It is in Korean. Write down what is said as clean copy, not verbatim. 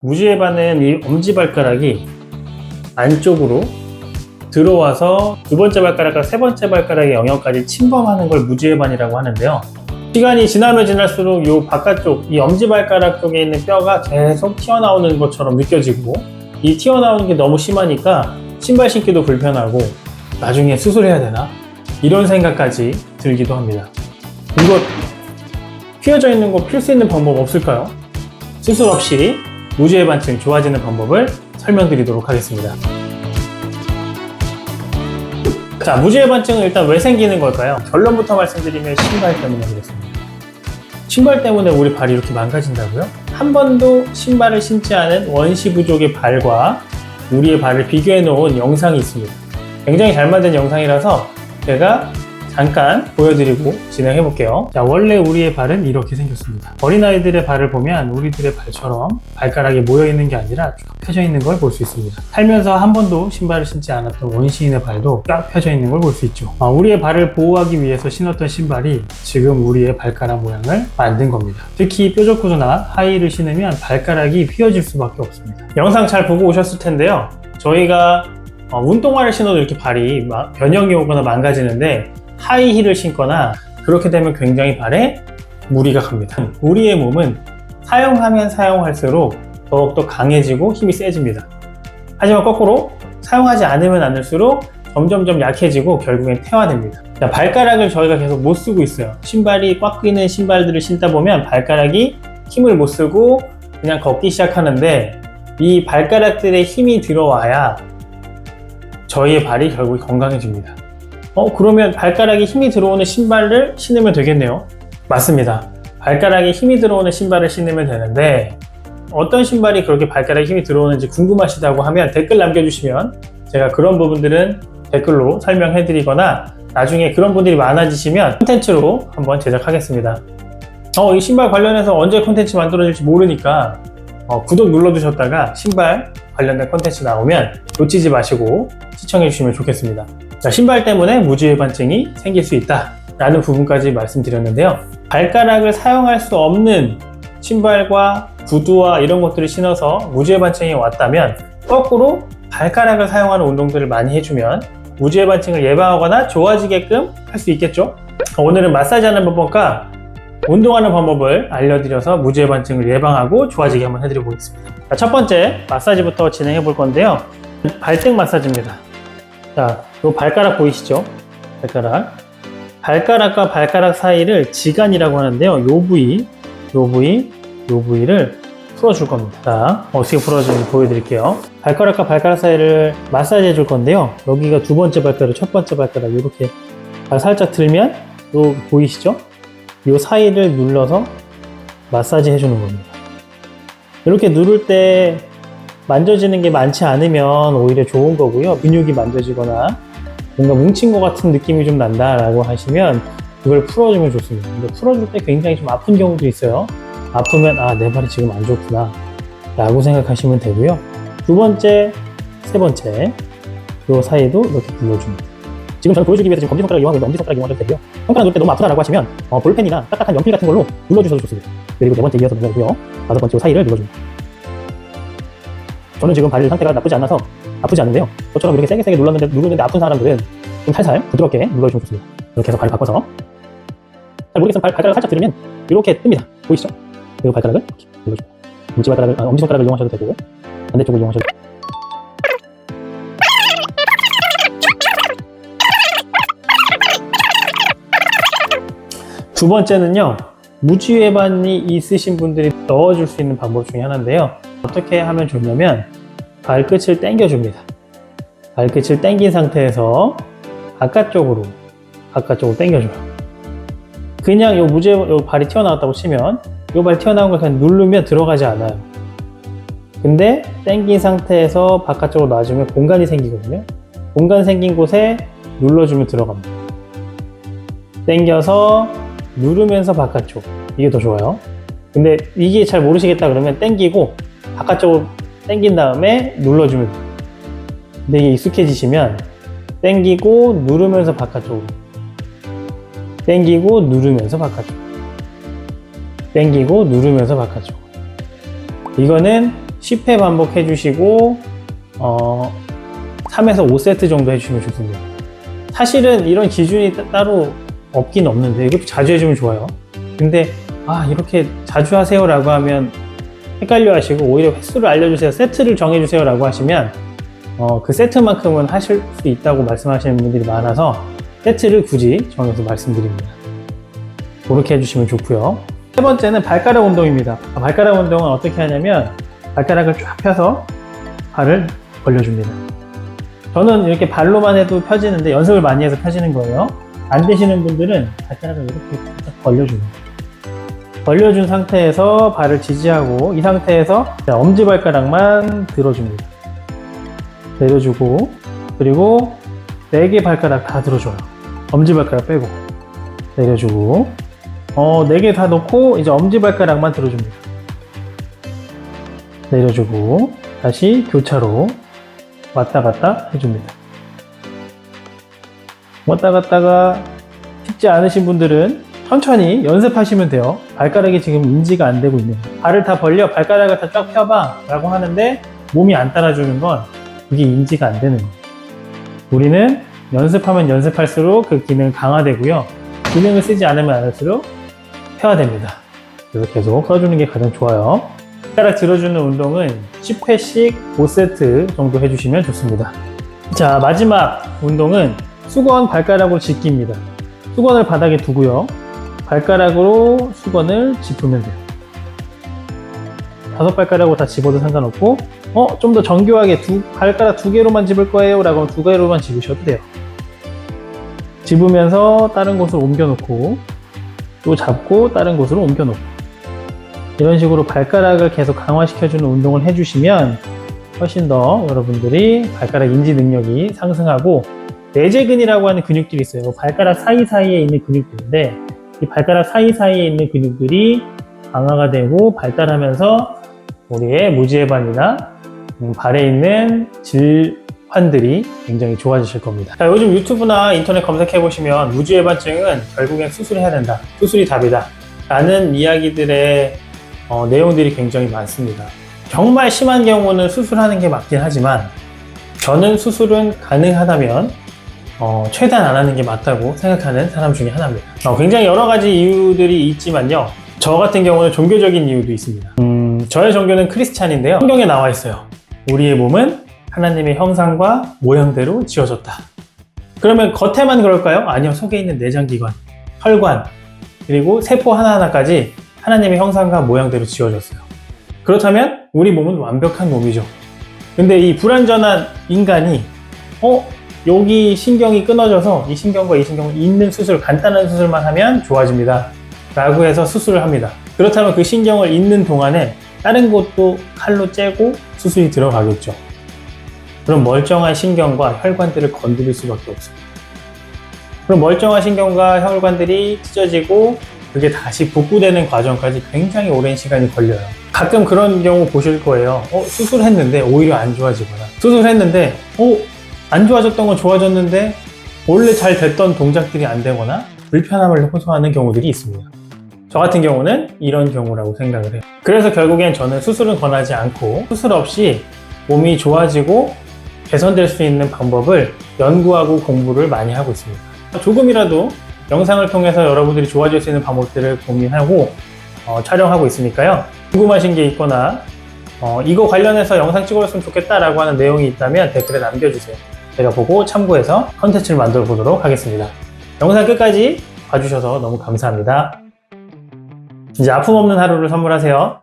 무지해반은 이 엄지발가락이 안쪽으로 들어와서 두 번째 발가락과 세 번째 발가락의 영역까지 침범하는 걸 무지해반이라고 하는데요. 시간이 지나면 지날수록 이 바깥쪽, 이 엄지발가락 쪽에 있는 뼈가 계속 튀어나오는 것처럼 느껴지고, 이 튀어나오는 게 너무 심하니까 신발 신기도 불편하고 나중에 수술해야 되나? 이런 생각까지 들기도 합니다. 이거 휘어져 있는 거 필 수 있는 방법 없을까요? 수술 없이 무지해반증 좋아지는 방법을 설명드리도록 하겠습니다. 자, 무지해반증은 일단 왜 생기는 걸까요? 결론부터 말씀드리면 신발 때문에 그렇습니다. 신발 때문에 우리 발이 이렇게 망가진다고요? 한 번도 신발을 신지 않은 원시 부족의 발과 우리의 발을 비교해 놓은 영상이 있습니다. 굉장히 잘 만든 영상이라서 제가 잠깐 보여드리고 진행해 볼게요. 자, 원래 우리의 발은 이렇게 생겼습니다. 어린아이들의 발을 보면 우리들의 발처럼 발가락이 모여 있는 게 아니라 쫙 펴져 있는 걸 볼 수 있습니다. 살면서 한 번도 신발을 신지 않았던 원시인의 발도 쫙 펴져 있는 걸 볼 수 있죠. 우리의 발을 보호하기 위해서 신었던 신발이 지금 우리의 발가락 모양을 만든 겁니다. 특히 뾰족 구두나 하이힐을 신으면 발가락이 휘어질 수밖에 없습니다. 영상 잘 보고 오셨을 텐데요. 저희가 운동화를 신어도 이렇게 발이 변형이 오거나 망가지는데, 하이힐을 신거나 그렇게 되면 굉장히 발에 무리가 갑니다. 우리의 몸은 사용하면 사용할수록 더욱더 강해지고 힘이 세집니다. 하지만 거꾸로 사용하지 않으면 않을수록 점점점 약해지고 결국엔 퇴화됩니다. 자, 발가락을 저희가 계속 못 쓰고 있어요. 신발이 꽉 끼는 신발들을 신다 보면 발가락이 힘을 못 쓰고 그냥 걷기 시작하는데, 이 발가락들의 힘이 들어와야 저희의 발이 결국 건강해집니다. 그러면 발가락에 힘이 들어오는 신발을 신으면 되겠네요. 맞습니다. 발가락에 힘이 들어오는 신발을 신으면 되는데, 어떤 신발이 그렇게 발가락에 힘이 들어오는지 궁금하시다고 하면 댓글 남겨주시면 제가 그런 부분들은 댓글로 설명해 드리거나, 나중에 그런 분들이 많아지시면 콘텐츠로 한번 제작하겠습니다. 이 신발 관련해서 언제 콘텐츠 만들어질지 모르니까 구독 눌러주셨다가 신발 관련된 콘텐츠 나오면 놓치지 마시고 시청해 주시면 좋겠습니다. 자, 신발 때문에 무지해반증이 생길 수 있다 라는 부분까지 말씀드렸는데요. 발가락을 사용할 수 없는 신발과 구두와 이런 것들을 신어서 무지해반증이 왔다면, 거꾸로 발가락을 사용하는 운동들을 많이 해주면 무지해반증을 예방하거나 좋아지게끔 할 수 있겠죠. 오늘은 마사지하는 방법과 운동하는 방법을 알려드려서 무지해반증을 예방하고 좋아지게 한번 해드려 보겠습니다. 자, 첫 번째 마사지부터 진행해 볼 건데요. 발등 마사지입니다. 자, 요 발가락 보이시죠? 발가락과 발가락 사이를 지간이라고 하는데요. 요 부위를 풀어줄 겁니다. 자, 어떻게 풀어주는지 보여드릴게요. 발가락과 발가락 사이를 마사지 해줄 건데요. 여기가 두 번째 발가락, 첫 번째 발가락, 이렇게 살짝 들면 요 보이시죠? 요 사이를 눌러서 마사지 해주는 겁니다. 이렇게 누를 때 만져지는 게 많지 않으면 오히려 좋은 거고요. 근육이 만져지거나 뭔가 뭉친 것 같은 느낌이 좀 난다라고 하시면 그걸 풀어주면 좋습니다. 근데 풀어줄 때 굉장히 좀 아픈 경우도 있어요. 아프면 내 발이 지금 안 좋구나 라고 생각하시면 되고요. 두 번째, 세 번째 요 사이도 이렇게 눌러줍니다. 지금 저는 보여주기 위해서 지금 검지손가락 이용하고 있는데 엄지손가락 이용하셔도 되고요. 손가락 누를 때 너무 아프다라고 하시면 볼펜이나 딱딱한 연필 같은 걸로 눌러주셔도 좋습니다. 그리고 네 번째 이어서 눌러주고요. 다섯 번째 사이를 눌러줍니다. 저는 지금 발 상태가 나쁘지 않아서 아프지 않은데요. 저처럼 이렇게 세게 누르는데 아픈 사람들은 좀 살살 부드럽게 눌러주면 좋습니다. 이렇게 해서 발을 바꿔서, 잘 모르겠으면 발가락을 살짝 들으면 이렇게 뜹니다. 보이시죠? 그리고 발가락을 이렇게 눌러줍니다. 엄지손가락을 이용하셔도 되고 반대쪽을 이용하셔도 되고. 두 번째는요, 무지해반이 있으신 분들이 넣어줄 수 있는 방법 중에 하나인데요. 어떻게 하면 좋냐면 발끝을 당겨줍니다. 발끝을 당긴 상태에서 바깥쪽으로 당겨줘요. 그냥 요 발이 튀어나왔다고 치면 요 발 튀어나온 걸 그냥 누르면 들어가지 않아요. 근데 당긴 상태에서 바깥쪽으로 놔주면 공간이 생기거든요. 공간 생긴 곳에 눌러주면 들어갑니다. 당겨서 누르면서 바깥쪽, 이게 더 좋아요. 근데 이게 잘 모르시겠다 그러면 당기고 바깥쪽으로 당긴 다음에 눌러주면 돼요. 근데 이게 익숙해지시면 당기고 누르면서 바깥쪽으로, 당기고 누르면서 바깥쪽, 당기고 누르면서 바깥쪽. 이거는 10회 반복해 주시고 3에서 5세트 정도 해주시면 좋습니다. 사실은 이런 기준이 따로 없긴 없는데 이것도 자주 해주면 좋아요. 근데 이렇게 자주 하세요 라고 하면 헷갈려 하시고 오히려 횟수를 알려주세요, 세트를 정해주세요 라고 하시면 그 세트만큼은 하실 수 있다고 말씀하시는 분들이 많아서 세트를 굳이 정해서 말씀드립니다. 그렇게 해주시면 좋고요. 세 번째는 발가락 운동입니다. 발가락 운동은 어떻게 하냐면 발가락을 쫙 펴서 발을 벌려줍니다. 저는 이렇게 발로만 해도 펴지는데 연습을 많이 해서 펴지는 거예요. 안 되시는 분들은 발가락을 이렇게 딱 벌려줍니다. 벌려준 상태에서 발을 지지하고 이 상태에서 엄지발가락만 들어줍니다. 내려주고 그리고 4개 발가락 다 들어줘요. 엄지발가락 빼고 내려주고 4개 다 놓고 이제 엄지발가락만 들어줍니다. 내려주고 다시 교차로 왔다 갔다 해줍니다. 왔다 갔다가 쉽지 않으신 분들은 천천히 연습하시면 돼요. 발가락이 지금 인지가 안 되고 있는 거예요. 발을 다 벌려, 발가락을 다 쫙 펴봐 라고 하는데 몸이 안 따라주는 건 그게 인지가 안 되는 거예요. 우리는 연습하면 연습할수록 그 기능은 강화되고요. 기능을 쓰지 않으면 않을수록 폐화됩니다. 그래서 계속 써주는 게 가장 좋아요. 발가락 들어주는 운동은 10회씩 5세트 정도 해주시면 좋습니다. 자, 마지막 운동은 수건 발가락으로 짚기입니다. 수건을 바닥에 두고요. 발가락으로 수건을 짚으면 돼요. 5발가락으로 다 집어도 상관없고 좀 더 정교하게 발가락 2개로만 집을 거예요 라고 하면 2개로만 집으셔도 돼요. 집으면서 다른 곳으로 옮겨 놓고 또 잡고 다른 곳으로 옮겨 놓고 이런 식으로 발가락을 계속 강화시켜주는 운동을 해주시면 훨씬 더 여러분들이 발가락 인지 능력이 상승하고 내재근이라고 하는 근육들이 있어요. 발가락 사이사이에 있는 근육들인데 이 발가락 사이사이에 있는 근육들이 강화가 되고 발달하면서 우리의 무지해반이나 발에 있는 질환들이 굉장히 좋아지실 겁니다. 자, 요즘 유튜브나 인터넷 검색해 보시면 무지해반증은 결국엔 수술해야 된다, 수술이 답이다 라는 이야기들의 내용들이 굉장히 많습니다. 정말 심한 경우는 수술하는 게 맞긴 하지만 저는 수술은 가능하다면 최대한 안 하는 게 맞다고 생각하는 사람 중에 하나입니다. 굉장히 여러 가지 이유들이 있지만요. 저 같은 경우는 종교적인 이유도 있습니다. 저의 종교는 크리스찬인데요. 성경에 나와 있어요. 우리의 몸은 하나님의 형상과 모양대로 지어졌다. 그러면 겉에만 그럴까요? 아니요. 속에 있는 내장기관, 혈관, 그리고 세포 하나하나까지 하나님의 형상과 모양대로 지어졌어요. 그렇다면 우리 몸은 완벽한 몸이죠. 근데 이 불완전한 인간이 여기 신경이 끊어져서 이 신경과 이 신경을 잇는 수술, 간단한 수술만 하면 좋아집니다 라고 해서 수술을 합니다. 그렇다면 그 신경을 잇는 동안에 다른 곳도 칼로 째고 수술이 들어가겠죠. 그럼 멀쩡한 신경과 혈관들을 건드릴 수밖에 없습니다. 그럼 멀쩡한 신경과 혈관들이 찢어지고 그게 다시 복구되는 과정까지 굉장히 오랜 시간이 걸려요. 가끔 그런 경우 보실 거예요. 수술했는데 오히려 안 좋아지거나 수술했는데 안 좋아졌던 건 좋아졌는데 원래 잘 됐던 동작들이 안 되거나 불편함을 호소하는 경우들이 있습니다. 저 같은 경우는 이런 경우라고 생각을 해요. 그래서 결국엔 저는 수술은 권하지 않고 수술 없이 몸이 좋아지고 개선될 수 있는 방법을 연구하고 공부를 많이 하고 있습니다. 조금이라도 영상을 통해서 여러분들이 좋아질 수 있는 방법들을 고민하고 촬영하고 있으니까요. 궁금하신 게 있거나 이거 관련해서 영상 찍어줬으면 좋겠다라고 하는 내용이 있다면 댓글에 남겨주세요. 제가 보고 참고해서 컨텐츠를 만들어 보도록 하겠습니다. 영상 끝까지 봐주셔서 너무 감사합니다. 이제 아픔 없는 하루를 선물하세요.